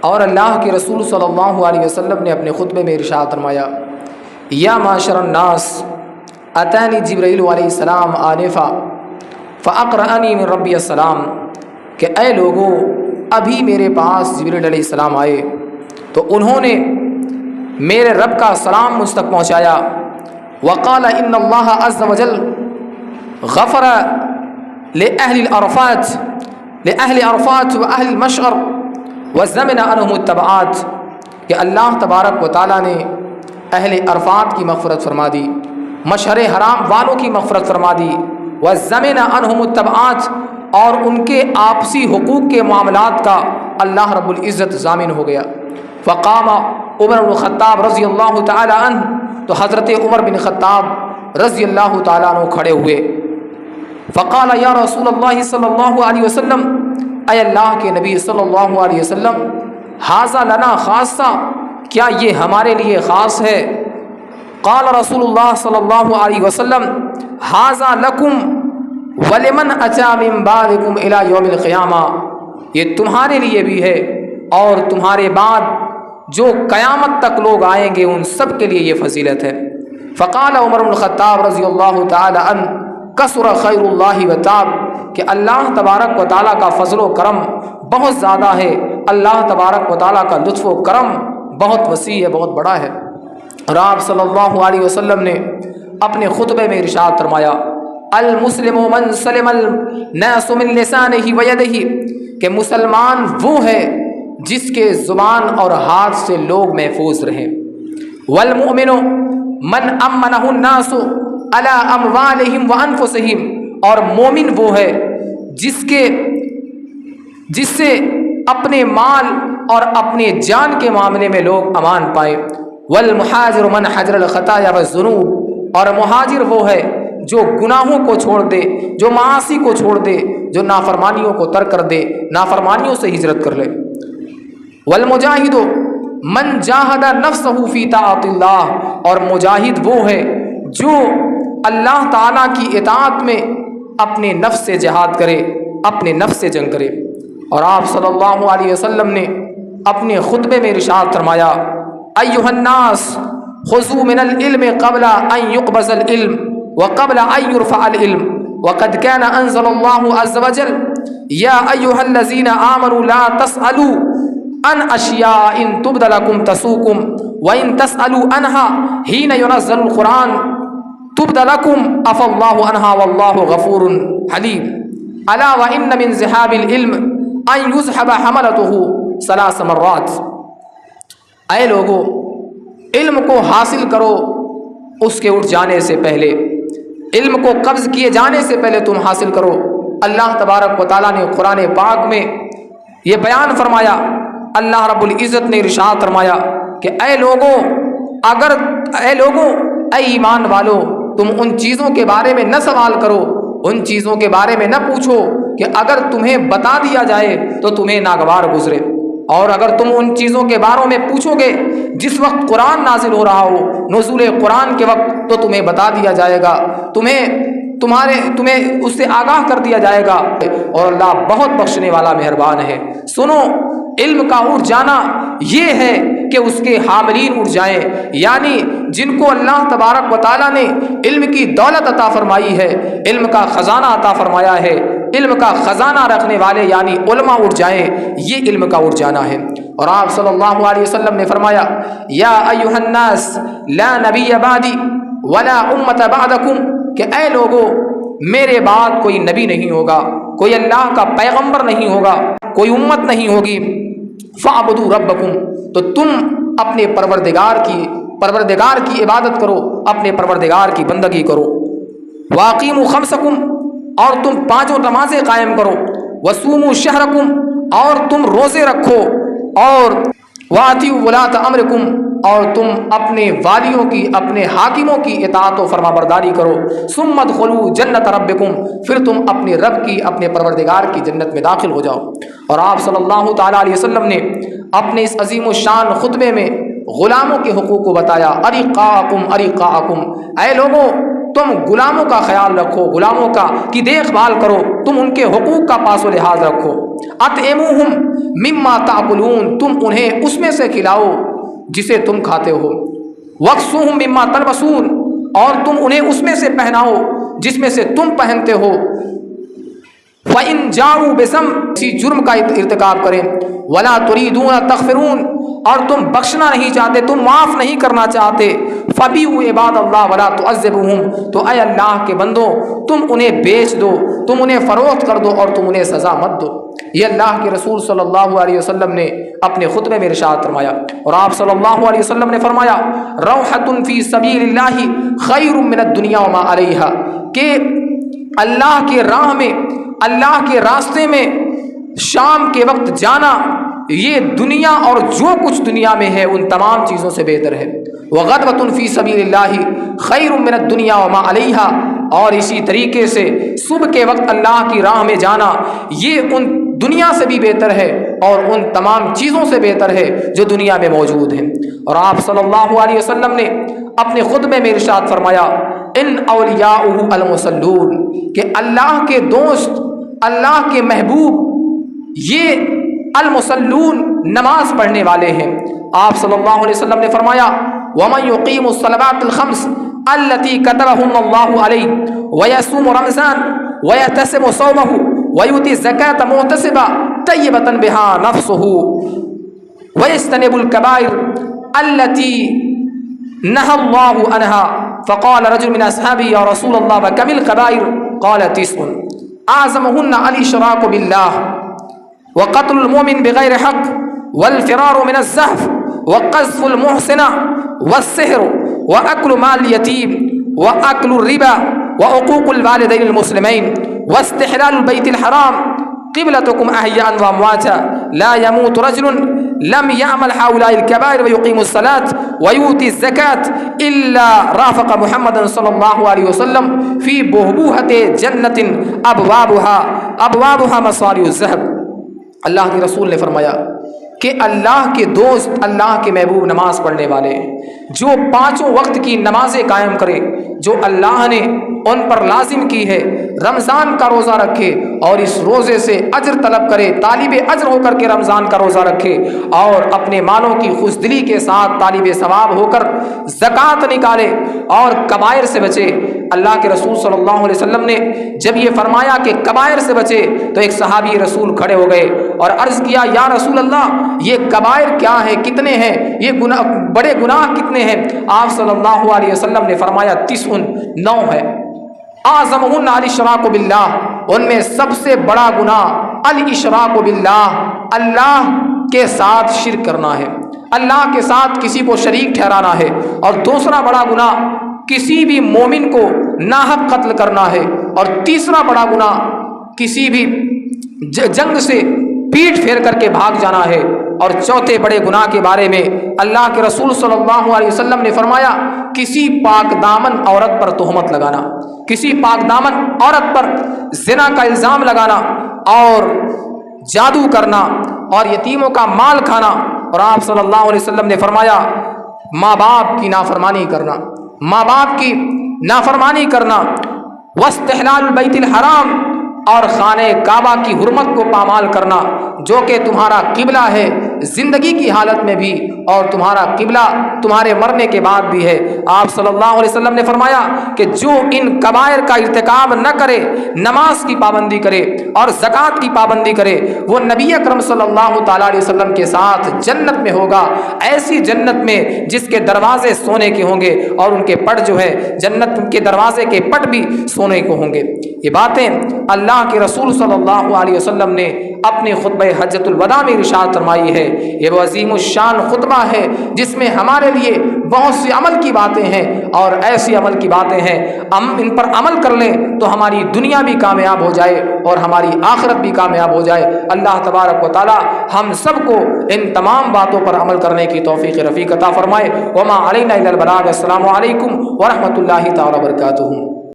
اور اللہ کے رسول صلی اللہ علیہ وسلم نے اپنے خطبے میں ارشاد فرمایا، یا معاشر الناس اتانی جبرائیل علیہ السلام آنفا فاقرأنی من ربی السلام، کہ اے لوگوں ابھی میرے پاس جبرائیل علیہ السلام آئے تو انہوں نے میرے رب کا سلام مجھ تک پہنچایا۔ وقال ان اللہ عز وجل غفر لأہل عرفات وأہل المشعر وزمن عنہم التبعات، کہ اللہ تبارک و تعالیٰ نے اہل عرفات کی مغفرت فرما دی، مشعر حرام والوں کی مغفرت فرما دی، وزمن عنہم التبعات، اور ان کے آپسی حقوق کے معاملات کا اللہ رب العزت ضامن ہو گیا۔ فقام عمر بن الخطاب رضی اللہ تعالی عنہ، تو حضرت عمر بن خطاب رضی اللہ تعالیٰ عنہ کھڑے ہوئے۔ فقال یا رسول اللہ صلی اللہ علیہ وسلم، اے اللہ کے نبی صلی اللہ علیہ وسلم، ھذا لنا خاصہ، کیا یہ ہمارے لیے خاص ہے؟ قال رسول اللہ صلی اللہ علیہ وسلم، ھذا لکم ولمن اتی من بعدکم الی یوم القیامہ، یہ تمہارے لیے بھی ہے اور تمہارے بعد جو قیامت تک لوگ آئیں گے ان سب کے لیے یہ فضیلت ہے۔ فقال عمر بن الخطاب رضی اللہ تعالی عنہ، کثر خیر اللہ وتاب، کہ اللہ تبارک و تعالیٰ کا فضل و کرم بہت زیادہ ہے، اللہ تبارک و تعالیٰ کا لطف و کرم بہت وسیع ہے، بہت بڑا ہے۔ اور آپ صلی اللہ علیہ وسلم نے اپنے خطبے میں ارشاد فرمایا، المسلم من سلم الناس من لسانہ ویدہ، کہ مسلمان وہ ہے جس کے زبان اور ہاتھ سے لوگ محفوظ رہیں۔ والمؤمن من امنہ الناس علی اموالہم وانفسہم، اور مومن وہ ہے جس سے اپنے مال اور اپنے جان کے معاملے میں لوگ امان پائیں۔ والمہاجر من حجر الخطایا والذنوب، اور مہاجر وہ ہے جو گناہوں کو چھوڑ دے، جو معاصی کو چھوڑ دے، جو نافرمانیوں کو ترک کر دے، نافرمانیوں سے ہجرت کر لے۔ والمجاہد من جاہد نفسہ فی طاعت اللہ، اور مجاہد وہ ہے جو اللہ تعالیٰ کی اطاعت میں اپنے نفس سے جہاد کرے، اپنے نفس سے جنگ کرے۔ اور آپ صلی اللہ علیہ وسلم نے اپنے خطبے میں ارشاد فرمایا، ایھا الناس خذوا من العلم قبل ان يقبض العلم وقبل ان يرفع العلم وقد كان انزل الله عز وجل يا ايها الذين امنوا لا تسالوا عن اشياء ان تبد لكم تسؤكم وان تسالوا عنها حين ينزل القران تبد لكم عفى الله عنها والله غفور حليم الا وان من ذهاب العلم ان يذهب حملته 3 مرات۔ اے لوگو، علم کو حاصل کرو اس کے اٹھ جانے سے پہلے، علم کو قبض کیے جانے سے پہلے تم حاصل کرو۔ اللہ تبارک و تعالیٰ نے قرآن پاک میں یہ بیان فرمایا، اللہ رب العزت نے ارشاد فرمایا کہ اے لوگوں، اے ایمان والو، تم ان چیزوں کے بارے میں نہ سوال کرو، ان چیزوں کے بارے میں نہ پوچھو کہ اگر تمہیں بتا دیا جائے تو تمہیں ناگوار گزرے، اور اگر تم ان چیزوں کے بارے میں پوچھو گے جس وقت قرآن نازل ہو رہا ہو، نزول قرآن کے وقت، تو تمہیں بتا دیا جائے گا، تمہیں اس سے آگاہ کر دیا جائے گا، اور اللہ بہت بخشنے والا مہربان ہے۔ سنو، علم کا اٹھ جانا یہ ہے کہ اس کے حاملین اٹھ جائیں، یعنی جن کو اللہ تبارک و تعالیٰ نے علم کی دولت عطا فرمائی ہے، علم کا خزانہ عطا فرمایا ہے، علم کا خزانہ رکھنے والے یعنی علماء اٹھ جائیں، یہ علم کا اٹھ جانا ہے۔ اور آپ صلی اللہ علیہ وسلم نے فرمایا، یا ایھا الناس لا نبی بعدی ولا امت بعدکم، کہ اے لوگو، میرے بعد کوئی نبی نہیں ہوگا، کوئی اللہ کا پیغمبر نہیں ہوگا، کوئی امت نہیں ہوگی، فاعبدوا ربکم، تو تم اپنے پروردگار کی عبادت کرو، اپنے پروردگار کی بندگی کرو۔ واقیموا خمسکم، اور تم 5 نمازیں قائم کرو، وصوموا شہرکم، اور تم روزے رکھو، اور واطیعوا ولاۃ امرکم، اور تم اپنے والیوں کی، اپنے حاکموں کی اطاعت و فرما برداری کرو۔ ثم ادخلوا جنت ربکم، پھر تم اپنے رب کی، اپنے پروردگار کی جنت میں داخل ہو جاؤ۔ اور آپ صلی اللہ تعالیٰ علیہ وسلم نے اپنے اس عظیم الشان خطبے میں غلاموں کے حقوق کو بتایا، ارقاکم ارقاکم، اے لوگوں، تم غلاموں کا خیال رکھو، غلاموں کی دیکھ بھال کرو، تم ان کے حقوق کا پاس و لحاظ رکھو۔ अतइमुहुम मिम्मा ताकुलून, तुम उन्हें उसमें से खिलाओ जिसे तुम खाते हो। वक्सुहुम मिम्मा तलबसून, और तुम उन्हें उसमें से पहनाओ जिसमें से तुम पहनते हो। फ़इन जाऊ बिज़म, किसी जुर्म का इर्तिकाब करें, वला तुरीदून तग़फ़िरून, और तुम बख्शना नहीं चाहते, तुम माफ़ नहीं करना चाहते। फ़बीउ इबादल्लाह वला तुअज़्ज़िबूहुम, तो ऐ अल्लाह के बंदो तुम उन्हें बेच दो, तुम उन्हें फ़रोख्त कर दो और तुम उन्हें सज़ा मत दो। ये अल्लाह के रसूल सल्लल्लाहु अलैहि वसल्लम ने अपने खुतबे में इरशाद फरमाया। और आप सल्लल्लाहु अलैहि वसल्लम ने फरमाया, रौहतुन फ़ी सबीलिल्लाहि खैरुम मिनद दुनिया व मा अलैहा, कि अल्लाह के राह में, अल्लाह के रास्ते में शाम के वक्त जाना, ये दुनिया और जो कुछ दुनिया में है उन तमाम चीज़ों से बेहतर है। वग़दवतुन फ़ी सबीलिल्लाहि खैरुम मिनद दुनिया व मा अलैहा, और इसी तरीके से सुबह के वक्त अल्लाह की राह में जाना, ये उन दुनिया से भी बेहतर है और उन तमाम चीज़ों से बेहतर है जो दुनिया में मौजूद हैं। और आप सल्लल्लाहु अलैहि वसल्लम ने अपने खुतबे में इरशाद फरमाया, इन औलियाउहु अल-मुसल्लून, कि अल्लाह के दोस्त, अल्लाह के महबूब, ये अल-मुसल्लून, नमाज पढ़ने वाले हैं। आप सल्लल्लाहु अलैहि वसल्लम ने फरमाया, वमन युक़ीमुस सलावातिल खम्स अल्लती कतबहुल्लाहु अलैहि व यसूमु रमज़ान व यहतसिबु सौमहु व युती ज़कात मुहतसिबा तय्यबतन बिहा नफ्सुहु व यज्तनिबुल कबाइर अल्लती नहल्लाहु अन्हा। फ़क़ाल रजुल मिन अस्हाबी या रसूलल्लाह व कमिल कबाइर, क़ाल तिस्उन आज़मुहुन्ना अल इशराकु बिल्लाह व क़त्लुल मुमिन बिग़ैरि हक़्क़ वल फ़िरारु मिनज़ ज़हफ़ व क़ज़्फ़ुल मुहसिना व सिहर व अक्लु माल यतीम व अक्लु रिबा व उक़ूक़ुल वालिदैनिल मुस्लिमैन व इस्तिहलालुल बैतिल हराम क़िबलतुकुम अहयाअन व अमवाता ला यमूतु रजुलुन लम यअमल हाउलाइल कबाइर व युक़ीमुस सलात व यूति ज़कात इल्ला राफ़क़ मुहम्मदन सल्लल्लाहु अलैहि वसल्लम फ़ी बुहबूहति जन्नतिन अबवाबुहा मसारिउज़ ज़हब। अल्लाह के रसूल ने फरमाया कि अल्लाह के दोस्त, अल्लाह के महबूब नमाज पढ़ने वाले, जो पाँचों वक्त की नमाज़ें कायम करे, जो अल्लाह ने उन पर लाजिम की है, रमज़ान का रोज़ा रखे और इस रोज़े से अज्र तलब करे, तालिब अज्र होकर के रमज़ान का रोज़ा रखे और अपने मालों की खुशदिली के साथ तालिब सवाब होकर ज़कात निकाले और कबायर से बचे। अल्लाह के रसूल सल्लल्लाहु अलैहि वसल्लम ने जब ये फरमाया कि कबायर से बचे, तो एक सहाबी रसूल खड़े हो गए और अर्ज़ किया, या रसूल अल्लाह, ये कबायर क्या है, कितने हैं, ये गुनाह, बड़े गुनाह कितने हैं? आप सल्लल्लाहु अलैहि वसल्लम ने फरमाया, 9 है। आज़मुहुन्ना अल इशराकु बिल्लाह, उनमें सबसे बड़ा गुनाह अल इशराकु बिल्लाह, अल्लाह के साथ शिर्क करना है, अल्लाह के साथ किसी को शरीक ठहराना है। और दूसरा बड़ा गुनाह किसी भी मोमिन को नाहक कत्ल करना है। और तीसरा बड़ा गुनाह किसी भी जंग से पीठ फेर करके भाग जाना है। और चौथे बड़े गुनाह के बारे में अल्लाह के रसूल सल्लल्लाहु अलैहि वसल्लम ने फरमाया, किसी पाक दामन औरत पर तोहमत लगाना, किसी पाक दामन औरत पर ज़िना का इल्ज़ाम लगाना और जादू करना और यतीमों का माल खाना। और आप सल्लल्लाहु अलैहि वसल्लम ने फरमाया, माँ बाप की नाफरमानी करना, माँ बाप की नाफरमानी करना, वस्तिहलालुल बैतिल हराम, और खाने काबा की हुर्मत को पामाल करना, जो कि तुम्हारा किबला है ज़िंदगी की हालत में भी और तुम्हारा किबला तुम्हारे मरने के बाद भी है। आप सल्लल्लाहु अलैहि वसल्लम ने फरमाया कि जो इन कबायर का इर्तिकाब न करे, नमाज की पाबंदी करे और ज़कात की पाबंदी करे, वो नबी अकरम सल्लल्लाहु ताला अलैहि वसल्लम के साथ जन्नत में होगा, ऐसी जन्नत में जिसके दरवाजे सोने के होंगे और उनके पट जो है जन्नत के दरवाजे के पट भी सोने को होंगे। ये बातें अल्लाह के रसूल सल्लल्लाहु अलैहि वसल्लम ने अपने खुतबे हज्जतुल वदा में इरशाद फरमाई है। ये वो अज़ीमुश्शान खुतबा है जिसमें हमारे लिए बहुत सी अमल की बातें हैं और ऐसी अमल की बातें हैं, हम इन पर अमल कर लें तो हमारी दुनिया भी कामयाब हो जाए और हमारी आखिरत भी कामयाब हो जाए। अल्लाह तबारक व तआला हम सबको इन तमाम बातों पर अमल करने की तौफीक रफ़ीक अता फरमाए। वमा अलैना इल्लल बलाग। अस्सलामु अलैकुम व रहमतुल्लाहि तआला व बरकातुहू।